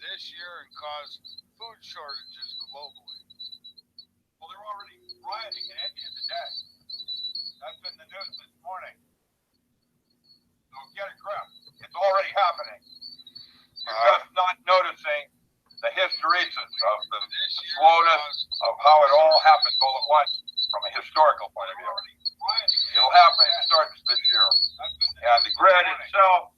This year and cause food shortages globally. Well, they're already rioting in India today. That's been the news this morning. So get a grip. It's already happening. You're just not noticing the hysteresis of the slowness of how it all happens all at once from a historical point of view. It'll happen, it starts this year. And the grid itself,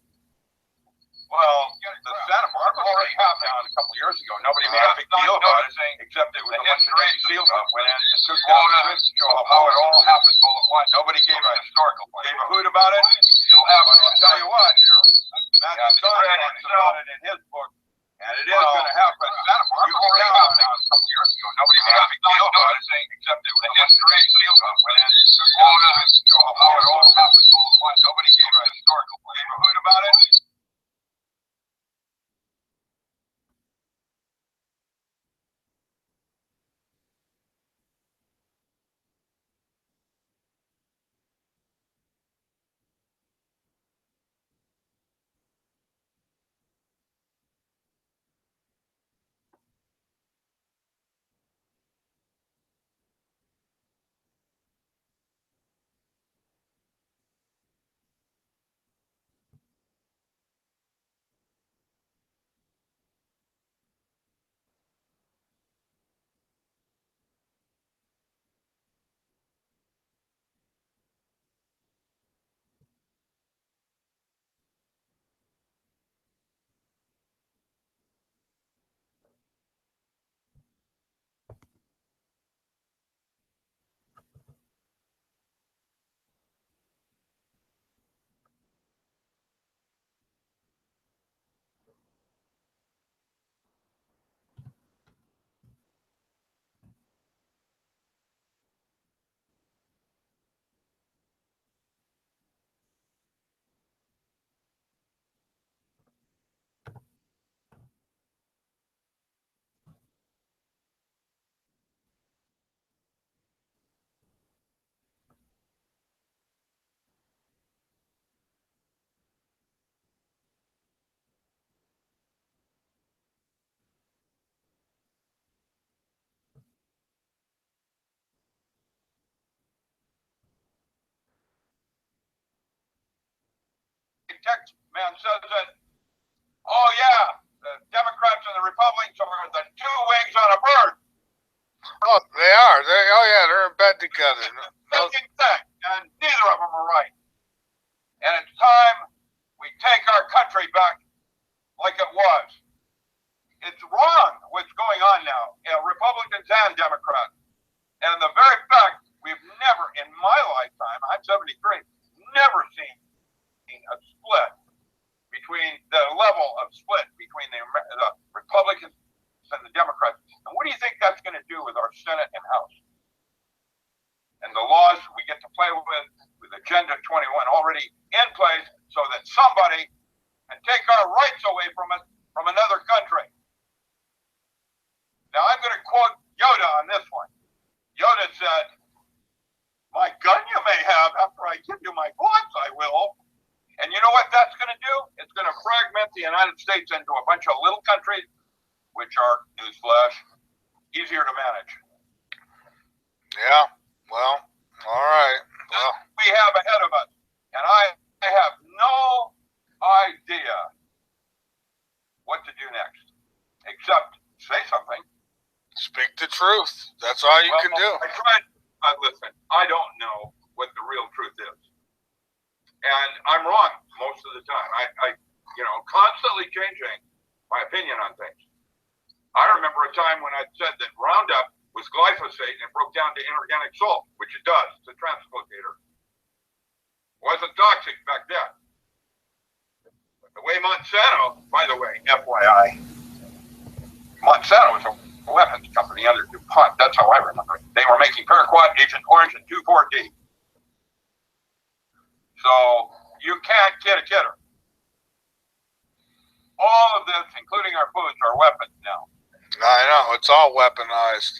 well, the Santa Barbara already happened a couple of years ago. Nobody made a big deal about it, except it was the one that Navy SEALs went in and took down the grid to show how it all happened all at once. Nobody gave a historical point. Gave a hoot about it. It'll happen. I'll tell you what. Matt Son talks about it in his book. And it is going to happen. Santa Barbara already happened a couple of years ago. Nobody made a big deal about it, except it was the one that Navy SEALs went in and took down the grid to show how it all happened all at once. Nobody gave a historical point. Gave a hoot about it. next man says that, oh yeah, the Democrats and the Republicans are the two wings on a bird. Oh, they are. They're in bed together. Thinking thing, and neither of them are right. And it's time we take our country back like it was. It's wrong what's going on now, Republicans and Democrats. And the very fact we've never, in my lifetime, I'm 73, never seen a split between the level of split between the Republicans and the Democrats. And what do you think that's going to do with our Senate and House? And the laws we get to play with Agenda 21 already in place so that somebody can take our rights away from us from another country. Now, I'm going to quote Yoda on this one. Yoda said, "My gun you may have, after I give you my bullets, I will." And you know what that's going to do? It's going to fragment the United States into a bunch of little countries, which are, newsflash, easier to manage. Yeah, well, all right. Well, we have ahead of us. And I have no idea what to do next, except say something. Speak the truth. That's all you can do. I tried. Listen, I don't know what the real truth is. And I'm wrong most of the time. I constantly changing my opinion on things. I remember a time when I said that Roundup was glyphosate and it broke down to inorganic salt, which it does. It's a translocator. It wasn't toxic back then. But the way Monsanto, by the way, FYI, Monsanto was a weapons company under DuPont. That's how I remember it. They were making paraquat, Agent Orange, and 2,4-D. So you can't kid a kidder. All of this, including our foods, are weapons now. I know. It's all weaponized.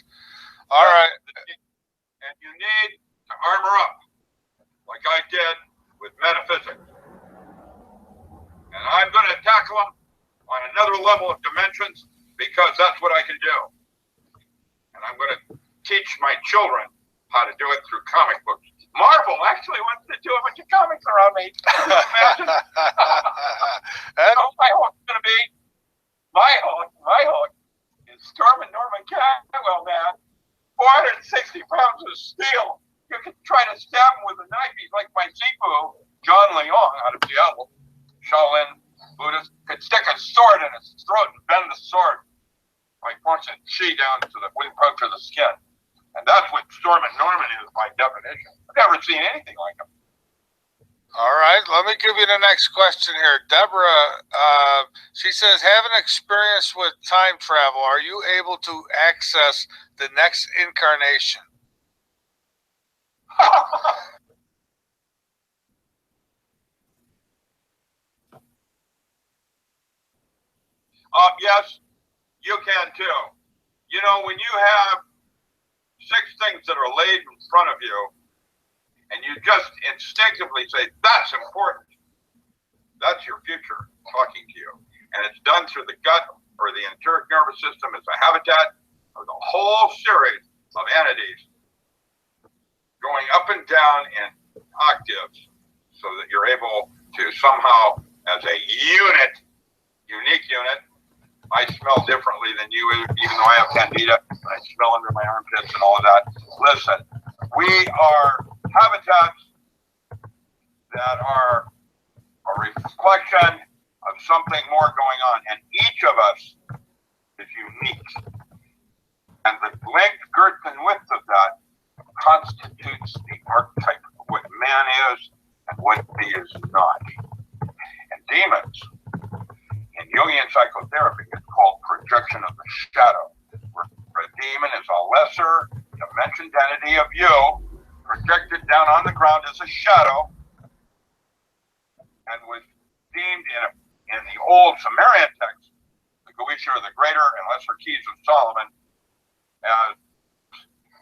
All right. And you need to armor up, like I did with metaphysics. And I'm going to tackle them on another level of dimensions because that's what I can do. And I'm going to teach my children how to do it through comic books. Marvel actually wants to do a bunch of comics around me. Imagine. My hook's going to be, my hook is Storm and Norman Catwell, man. 460 pounds of steel. You could try to stab him with a knife. He's like my Sifu, John Leong out of Seattle, Shaolin Buddhist, could stick a sword in his throat and bend the sword by forcing chi down to the approach of the skin. And that's what Storm and Norman is by definition. I've never seen anything like him. All right, let me give you the next question here. Deborah, she says, have an experience with time travel. Are you able to access the next incarnation? Yes, you can too. You know, when you have 6 things that are laid in front of you, and you just instinctively say, that's important. That's your future talking to you. And it's done through the gut or the enteric nervous system as a habitat of the whole series of entities going up and down in octaves so that you're able to somehow, as a unit, unique unit, I smell differently than you, even though I have candida, and I smell under my armpits and all of that. Listen, we are habitats that are a reflection of something more going on, and each of us is unique. And the length, girth, and width of that constitutes the archetype of what man is and what he is not. And demons, in Jungian psychotherapy, it's called projection of the shadow, where a demon is a lesser dimensioned entity of you, projected down on the ground as a shadow, and was deemed in the old Sumerian text, the Goetia, the Greater and Lesser Keys of Solomon, as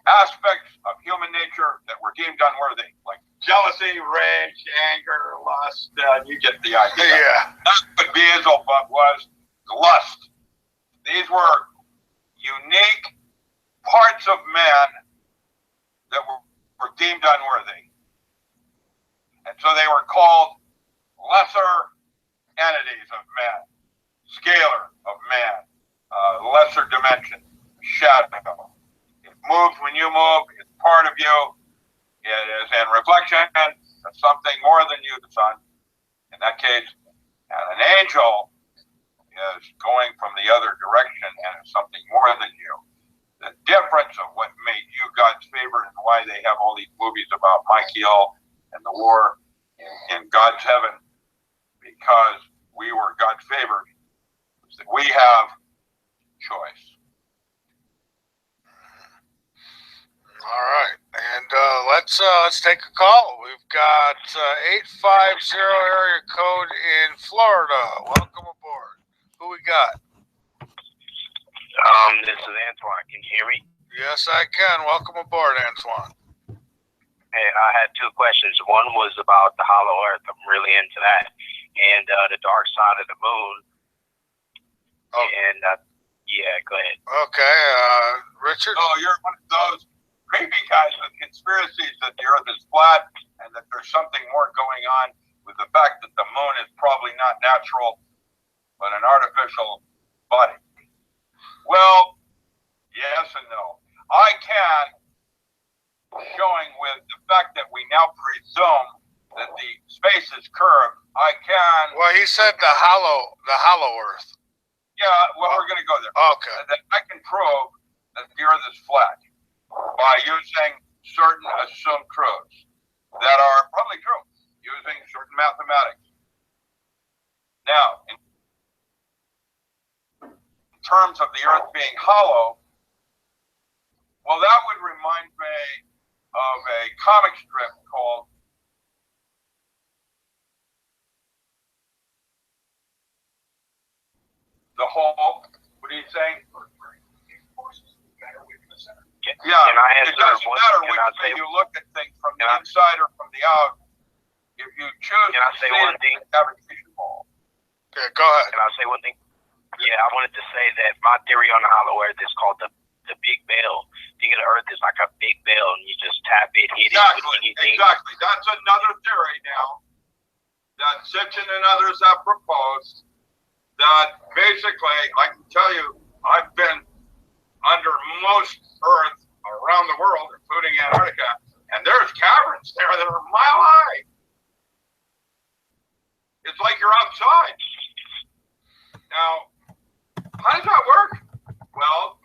aspects of human nature that were deemed unworthy, like jealousy, rage, anger, lust. You get the idea. Yeah. That's what Beelzebub was, lust. These were unique parts of man that were deemed unworthy. And so they were called lesser entities of man, scalar of man, lesser dimension, shadow. It moves when you move. It's part of you. It is in reflection of something more than you, the sun. In that case, and an angel is going from the other direction and is something more than you. The difference of what made you God's favorite and why they have all these movies about Michael and the war in God's heaven, because we were God's favorite, is that we have choice. All right, and let's take a call. We've got 850 area code in Florida. Welcome aboard. Who we got? This is Antoine. Can you hear me? Yes, I can. Welcome aboard, Antoine. Hey, I had two questions. One was about the hollow earth. I'm really into that. And the dark side of the moon. Oh. And, yeah, go ahead. Okay, Richard? Oh, you're one of those creepy guys with conspiracies that the earth is flat and that there's something more going on with the fact that the moon is probably not natural, but an artificial body. Well, yes and no. I can, showing with the fact that we now presume that the space is curved, I can... Well, he said the hollow earth. Yeah, well, we're going to go there. Okay. That I can prove that the earth is flat by using certain assumed truths that are probably true, using certain mathematics. Now, in terms of the earth being hollow, well, that would remind me of a comic strip called The Hole. What are you saying? Yeah, it doesn't matter which way you look at things, from the inside or from the out. If you choose Can I say one thing? Gravitational ball. Okay, go ahead. Can I say one thing? Yeah, I wanted to say that my theory on the hollow earth is called the big bell. Think of the earth as like a big bell, and you just tap it, hit it with anything. Exactly. That's another theory now that Sitchin and others have proposed, that basically, I can tell you, I've been under most Earth around the world, including Antarctica, and there's caverns there that are mile high. It's like you're outside. Now, how does that work? Well,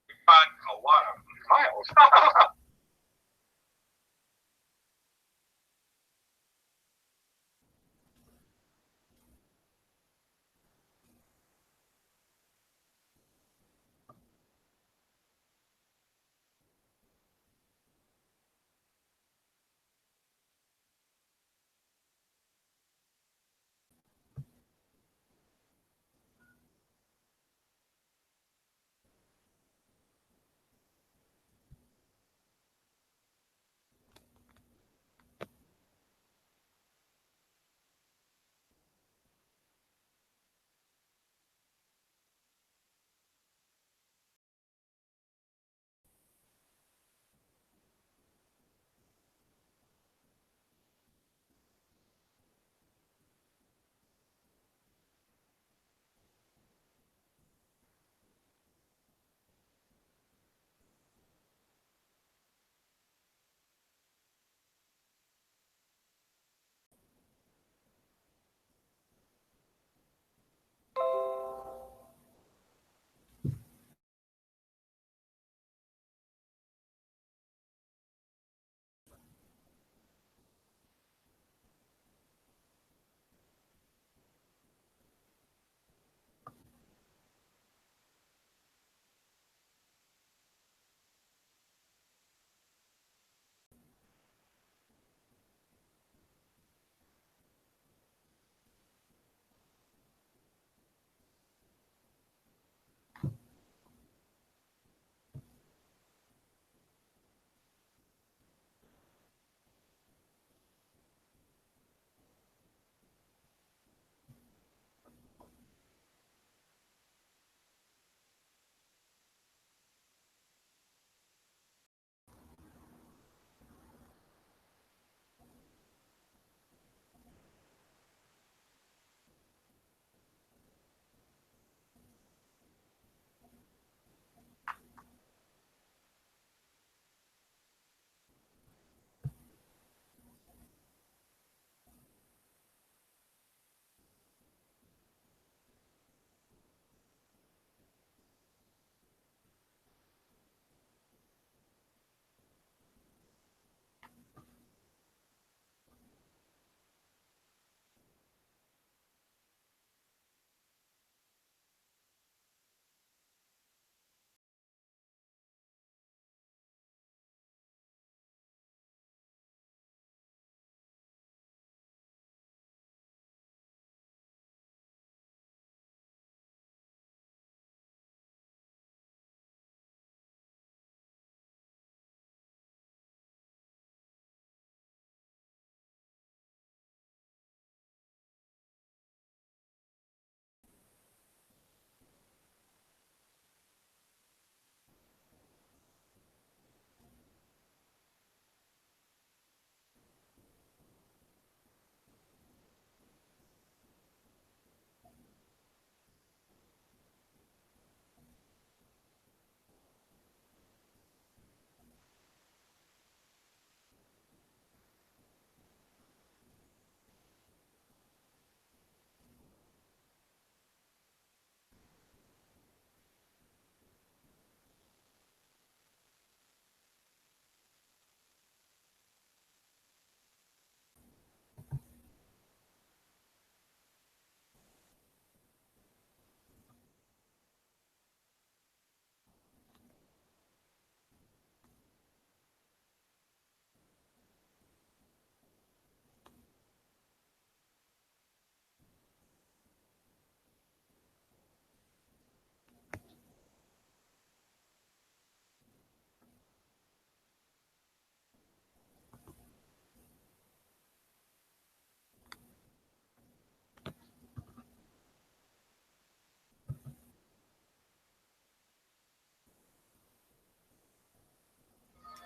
we've got a lot of miles.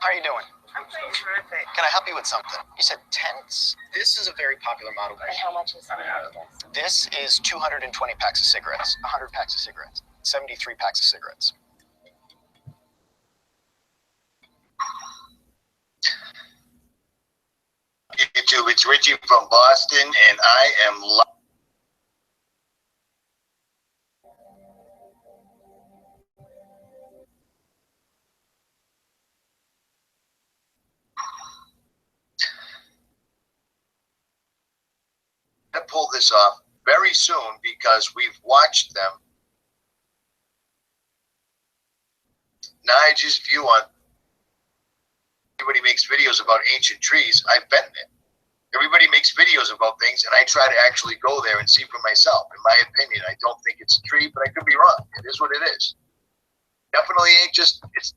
How are you doing? I'm doing terrific. Can I help you with something? You said tents? This is a very popular model. And how much is it? This is 220 packs of cigarettes, 100 packs of cigarettes, 73 packs of cigarettes. YouTube, it's Richie from Boston, and I am live. To pull this off very soon because we've watched them. Nigel's view on everybody makes videos about ancient trees. I've been there. Everybody makes videos about things, and I try to actually go there and see for myself. In my opinion, I don't think it's a tree, but I could be wrong. It is what it is. Definitely ain't just, it's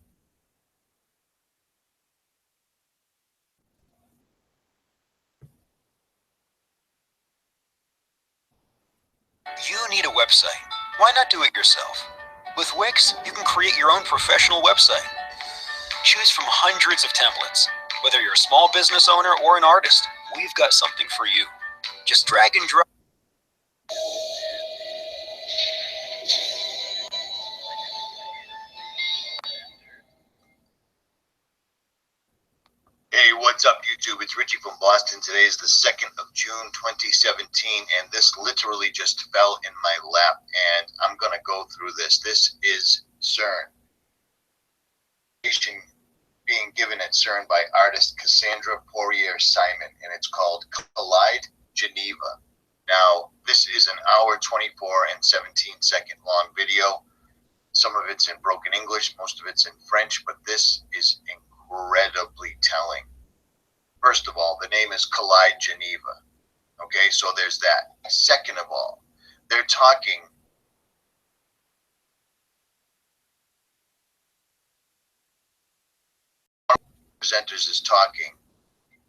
You need a website. Why not do it yourself? With Wix, you can create your own professional website. Choose from hundreds of templates. Whether you're a small business owner or an artist, we've got something for you. Just drag and drop. Hey, what's up, YouTube? It's Richie from Boston. Today is the 2nd of June, 2017, and this literally just fell in my lap, and I'm going to go through this. This is CERN. Being given at CERN by artist Cassandra Poirier-Simon, and it's called Collide Geneva. Now, this is an hour, 24 and 17-second long video. Some of it's in broken English, most of it's in French, but this is incredibly telling. First of all, the name is Collide Geneva. Okay, so there's that. Second of all, they're talking. Presenters is talking.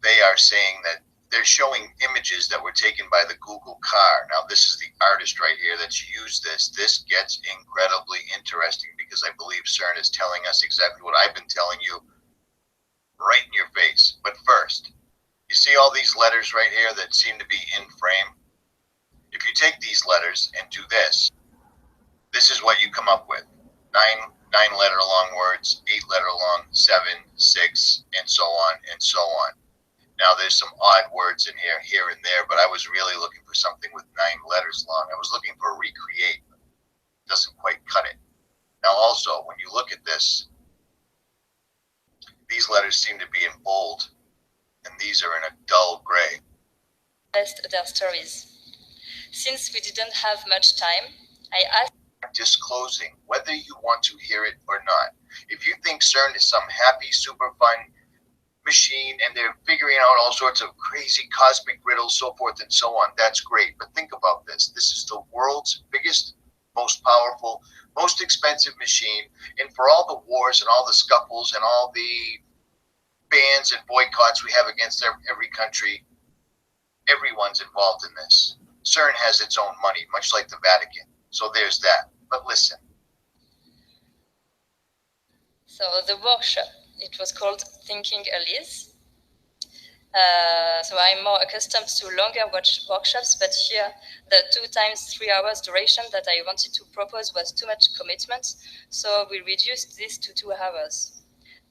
They are saying that they're showing images that were taken by the Google car. Now, this is the artist right here that's used this. This gets incredibly interesting because I believe CERN is telling us exactly what I've been telling you right in your face. But first, you see all these letters right here that seem to be in frame? If you take these letters and do this, this is what you come up with. Nine letter long words, 8 letter long, 7, 6, and so on and so on. Now there's some odd words in here and there, but I was really looking for something with 9 letters long. I was looking for recreate. Doesn't quite cut it. Now also, when you look at this, these letters seem to be in bold, and these are in a dull gray. Their stories. Since we didn't have much time, I asked Disclosing whether you want to hear it or not. If you think CERN is some happy, super fun machine and they're figuring out all sorts of crazy cosmic riddles, so forth and so on, that's great. But think about this. This is the world's biggest, most powerful, most expensive machine. And for all the wars and all the scuffles and all the bans and boycotts we have against every country, everyone's involved in this. CERN has its own money, much like the Vatican. So there's that. But listen. So the workshop, it was called Thinking Alice. So I'm more accustomed to longer workshops, but here the 2 times 3 hours duration that I wanted to propose was too much commitment. So we reduced this to 2 hours.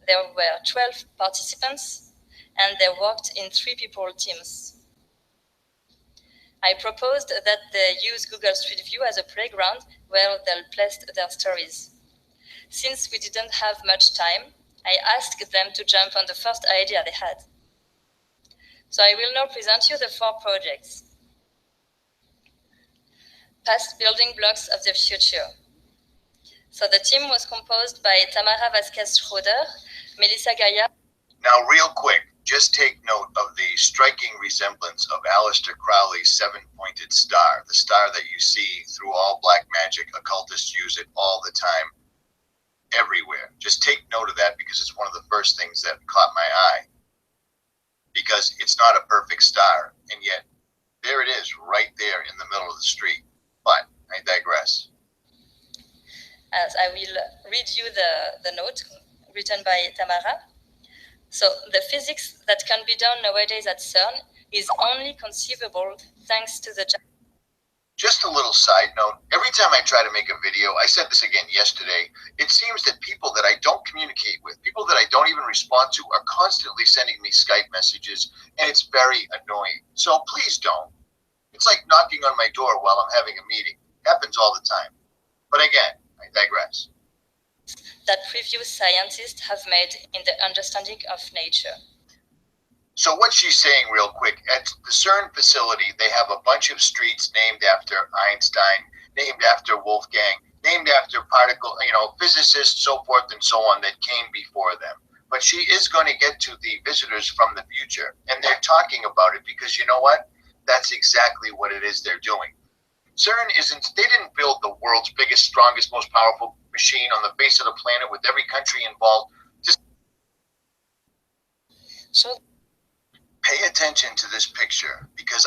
There were 12 participants and they worked in 3-people teams. I proposed that they use Google Street View as a playground where they'll place their stories. Since we didn't have much time, I asked them to jump on the first idea they had. So I will now present you the 4 projects. Past building blocks of the future. So the team was composed by Tamara Vasquez-Schroeder, Melissa Gaillard. Now, real quick, just take note of the striking resemblance of Aleister Crowley's 7-pointed star, the star that you see through all black magic. Occultists use it all the time, everywhere. Just take note of that because it's one of the first things that caught my eye. Because it's not a perfect star, and yet there it is, right there in the middle of the street. But I digress. As I will read you the note written by Tamara. So the physics that can be done nowadays at CERN is only conceivable thanks to the. Just a little side note, every time I try to make a video, I said this again yesterday, it seems that people that I don't communicate with, people that I don't even respond to, are constantly sending me Skype messages, and it's very annoying. So please don't. It's like knocking on my door while I'm having a meeting. It happens all the time. But again, I digress. That previous scientists have made in the understanding of nature. So what she's saying real quick, at the CERN facility, they have a bunch of streets named after Einstein, named after Wolfgang, named after particle, physicists, so forth and so on that came before them. But she is going to get to the visitors from the future, and they're talking about it because you know what? That's exactly what it is they're doing. CERN they didn't build the world's biggest, strongest, most powerful machine on the face of the planet with every country involved. So pay attention to this picture because